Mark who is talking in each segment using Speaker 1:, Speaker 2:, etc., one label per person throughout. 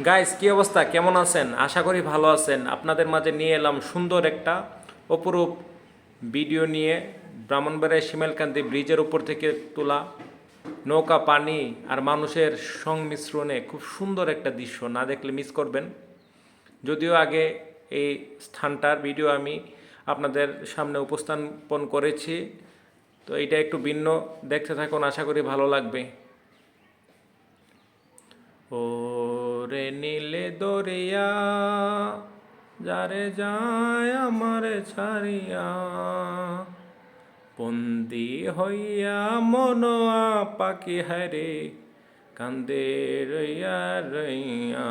Speaker 1: Guys, কি অবস্থা? কেমন আছেন? আশা করি ভালো আছেন। আপনাদের মাঝে নিয়ে এলাম সুন্দর একটা অপরূপ ভিডিও নিয়ে। ব্রাহ্মণবাড়িয়ার শিমালকান্দি ব্রিজের উপর থেকে তোলা নৌকা, পানি আর মানুষের সংমিশ্রণে খুব সুন্দর একটা দৃশ্য, না দেখলে মিস করবেন। যদিও আগে এই স্থানটার ভিডিও আমি আপনাদের সামনে উপস্থাপন করেছি, তো এটা একটু ভিন্ন। দেখতে থাকুন, আশা করি ভালো লাগবে। ওরে নীলে দরিয়া, যারে যায় আমারে ছাড়িয়া, বন্দি হইয়া মনোয়া পাখি হারে, কান্দে রইয়া রইয়া।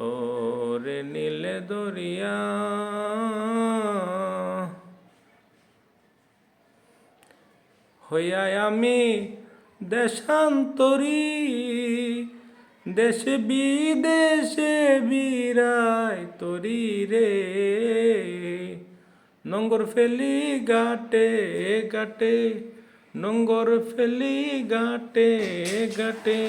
Speaker 1: ওরে নীলে দরিয়া, হইয়া আমি দেশান্তরী, দেশে বিদেশে বিরাই তরি রে, নঙ্গর ফেলি গাটে গাটে, নঙ্গর ফেলি গাটে গাটে,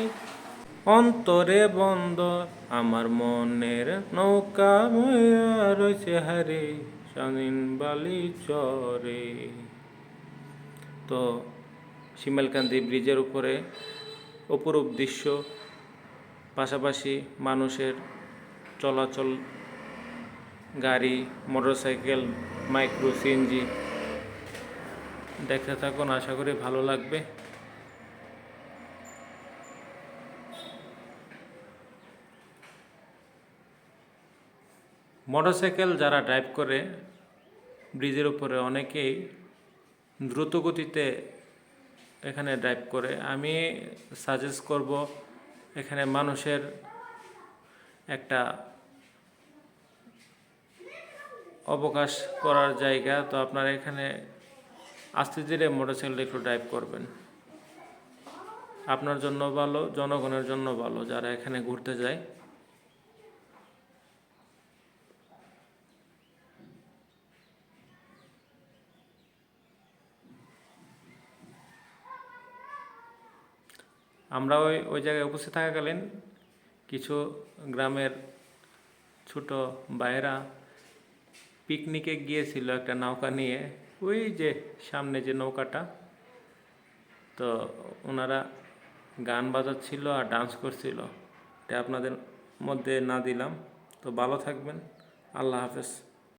Speaker 1: অন্তরে বন্দর আমার মনের নৌকা ময়া রয়েছে হারে, স্বাধীন বালি চরে। তো শিমালকান্দি ব্রিজের উপরে অপরূপ দৃশ্য, পাশাপাশি মানুষের চলাচল, গাড়ি, মোটরসাইকেল, মাইক্রো, সিএনজি। দেখতে থাকুন, আশা করি ভালো লাগবে। মোটরসাইকেল যারা ড্রাইভ করে ব্রিজের উপরে, অনেকেই দ্রুত গতিতে এখানে ড্রাইভ করে। আমি সাজেস্ট করব, এখানে মানুষের একটা অবকাশ করার জায়গা, তো আপনারা এখানে আস্তে ধীরে মোটরসাইকেল একটু ড্রাইভ করবেন। আপনার জন্য ভালো, জনগণের জন্য ভালো, যারা এখানে ঘুরতে যায়। আমরা ওই জায়গায় উপস্থিত থাকাকালীন কিছু গ্রামের ছোট ভাইয়েরা পিকনিকে গিয়েছিল একটা নৌকা নিয়ে, ওই যে সামনে যে নৌকাটা। তো ওনারা গান বাজাচ্ছিল আর ডান্স করছিল, এটা আপনাদের মধ্যে না দিলাম। তো ভালো থাকবেন, আল্লাহ হাফেজ।